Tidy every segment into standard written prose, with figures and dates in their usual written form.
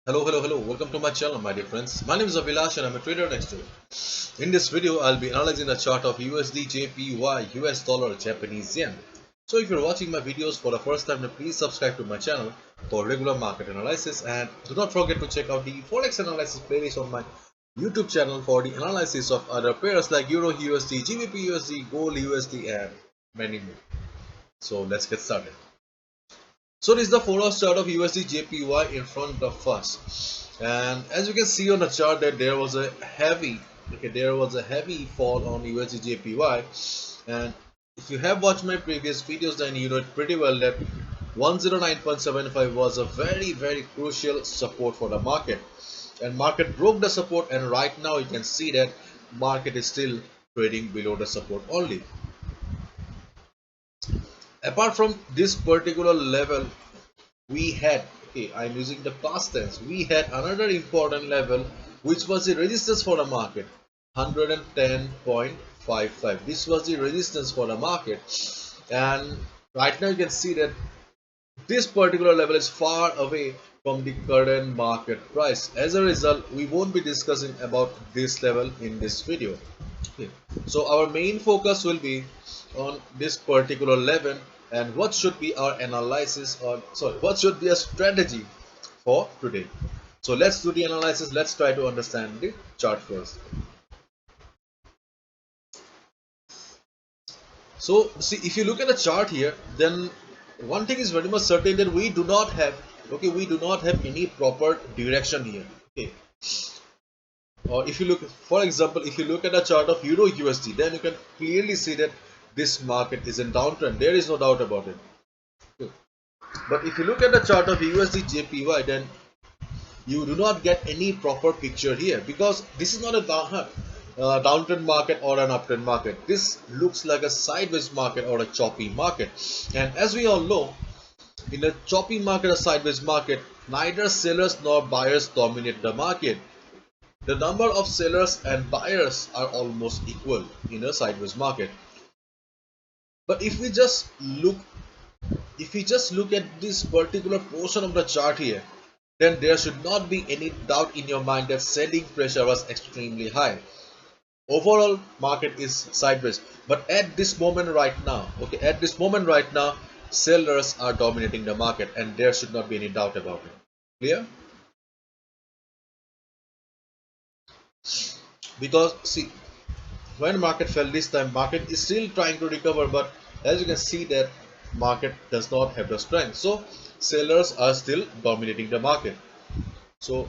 Hello. Welcome to my channel, my dear friends. My name is Abhilash and I'm a trader next door. In this video, I'll be analyzing the chart of USDjpy, US dollar, Japanese yen. So if you're watching my videos for the first time, then please subscribe to my channel for regular market analysis, and do not forget to check out the Forex analysis playlist on my YouTube channel for the analysis of other pairs like Euro USD, GBP USD, Gold USD, and many more. So let's get started. So this is the 4 hour chart of USD JPY in front of us, and as you can see on the chart that there was a heavy fall on USD JPY. And if you have watched my previous videos, then you know it pretty well that 109.75 was a very crucial support for the market, and market broke the support, and right now you can see that market is still trading below the support only. Apart from this particular level, we had, I'm using the past tense, we had another important level which was the resistance for the market, 110.55. This was the resistance for the market, and right now you can see that this particular level is far away from the current market price. As a result, we won't be discussing about this level in this video. Okay. So our main focus will be on this particular level, and what should be our analysis, or what should be a strategy for today. So let's do the analysis. Let's try to understand the chart first. So see, if you look at the chart here, then one thing is very much certain that we do not have any proper direction here. Okay. Or if you look, for example, if you look at the chart of Euro USD, then you can clearly see that this market is in downtrend. There is no doubt about it. Okay. But if you look at the chart of USD JPY, then you do not get any proper picture here, because this is not a downtrend market or an uptrend market. This looks like a sideways market or a choppy market. And as we all know, in a choppy market or sideways market, neither sellers nor buyers dominate the market. The number of sellers and buyers are almost equal in a sideways market. But if we just look at this particular portion of the chart here, then there should not be any doubt in your mind that selling pressure was extremely high. Overall market is sideways, but at this moment right now, sellers are dominating the market, and there should not be any doubt about it. Clear? Because see, when market fell this time, market is still trying to recover, but as you can see that market does not have the strength, so sellers are still dominating the market. So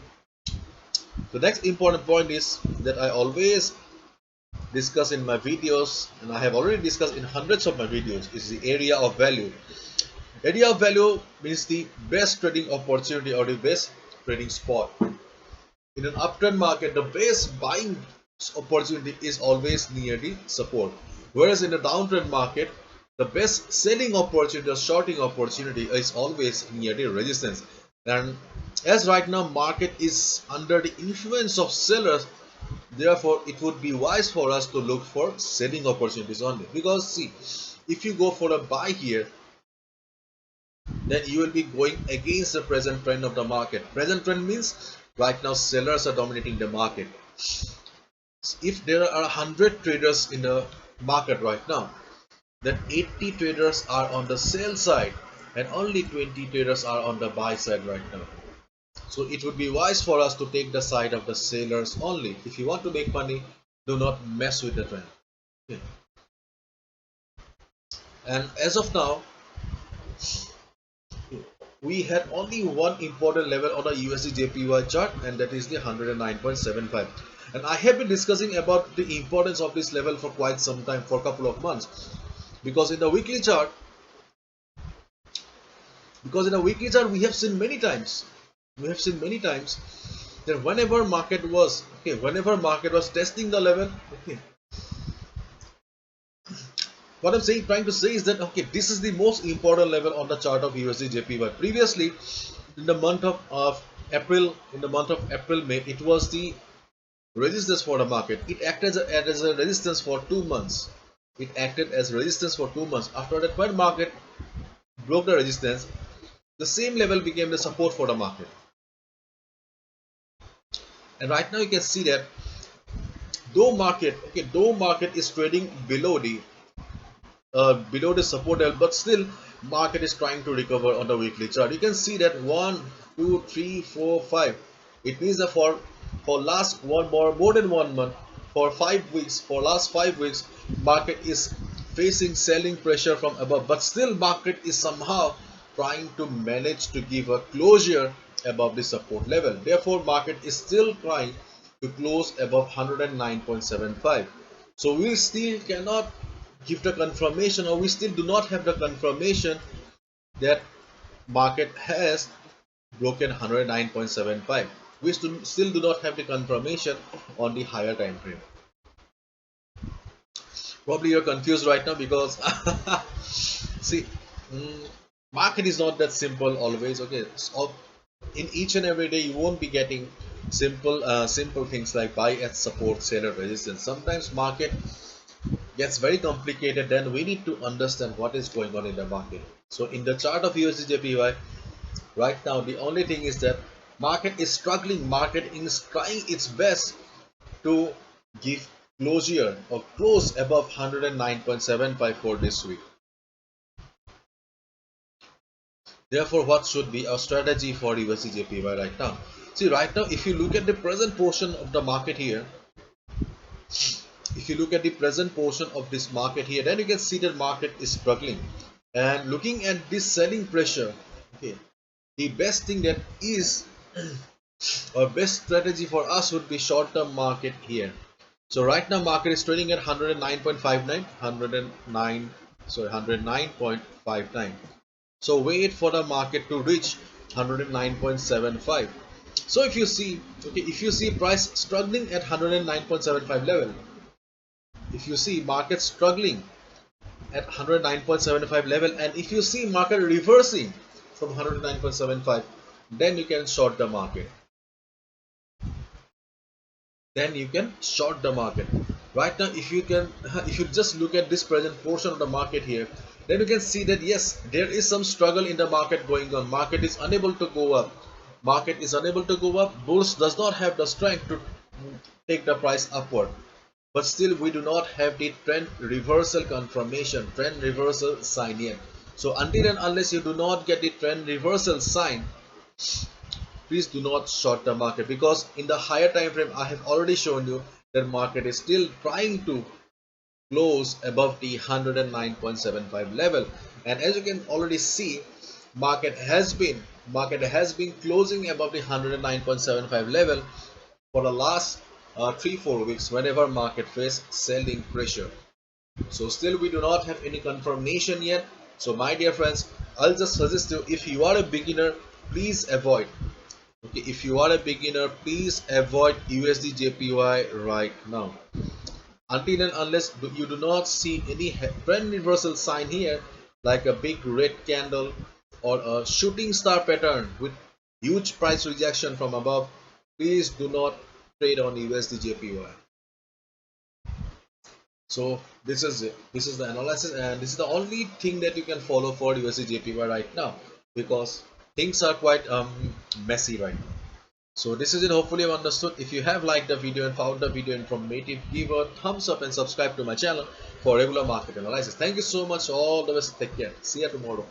the next important point is that I always discuss in my videos, and I have already discussed in hundreds of my videos, is the area of value. Area of value means the best trading opportunity or the best trading spot. In an uptrend market, the best buying opportunity is always near the support, whereas in a downtrend market, the best selling opportunity or shorting opportunity is always near the resistance. And as right now market is under the influence of sellers, therefore it would be wise for us to look for selling opportunities only, because see, if you go for a buy here, then you will be going against the present trend of the market. Present trend means right now sellers are dominating the market. If there are 100 traders in the market right now, then 80 traders are on the sell side and only 20 traders are on the buy side right now. So it would be wise for us to take the side of the sellers only. If you want to make money, do not mess with the trend. Okay. And as of now, we had only one important level on the USD JPY chart, and that is the 109.75. And I have been discussing about the importance of this level for quite some time, for a couple of months, because in the weekly chart, we have seen many times that whenever market was testing the level, what I'm trying to say is that this is the most important level on the chart of USD JPY. Previously, in the month of April, May, it was the resistance for the market. It acted as a resistance for 2 months. After that, when market broke the resistance, the same level became the support for the market. And right now you can see that though market is trading below the support level, but still market is trying to recover on the weekly chart. You can see that 1 2 3 4 5. It means that for last more than 1 month, for 5 weeks, for last 5 weeks, market is facing selling pressure from above, but still market is somehow trying to manage to give a closure above the support level. Therefore market is still trying to close above 109.75. So we still cannot give the confirmation, or we still do not have the confirmation that market has broken 109.75. We still do not have the confirmation on the higher time frame. Probably you're confused right now because see, market is not that simple always. Okay, so in each and every day you won't be getting simple things like buy at support, sell at resistance. Sometimes market gets very complicated, then we need to understand what is going on in the market. So in the chart of USDjpy right now, the only thing is that market is struggling. Market is trying its best to give closure or close above 109.75 for this week. Therefore, what should be our strategy for USDjpy right now? See, right now, if you look at the present portion of the market here, if you look at the present portion of this market here, then you can see that market is struggling. And looking at this selling pressure, okay, the best thing that is or best strategy for us would be short-term market here. So right now market is trading at 109.59, 109.59. So wait for the market to reach 109.75. So if you see, okay, if you see price struggling at 109.75 level, if you see market struggling at 109.75 level, and if you see market reversing from 109.75, then you can short the market. Then you can short the market. Right now, if you just look at this present portion of the market here, then you can see that yes, there is some struggle in the market going on. Market is unable to go up. Market is unable to go up. Bulls does not have the strength to take the price upward. But still we do not have the trend reversal confirmation, trend reversal sign yet. So until and unless you do not get the trend reversal sign, please do not short the market, because in the higher time frame I have already shown you that market is still trying to close above the 109.75 level, and as you can already see, market has been closing above the 109.75 level for the last 3-4 weeks whenever market face selling pressure. So still we do not have any confirmation yet. So my dear friends, I'll just suggest you, if you are a beginner, please avoid. Okay, if you are a beginner, please avoid USDjpy right now. Until and unless you do not see any trend reversal sign here, like a big red candle or a shooting star pattern with huge price rejection from above, please do not trade on USDjpy. So this is it. This is the analysis, and this is the only thing that you can follow for USDjpy right now, because things are quite messy right now. So this is it. Hopefully you have understood. If you have liked the video and found the video informative, give a thumbs up and subscribe to my channel for regular market analysis. Thank you so much. All the best. Take care. See you tomorrow.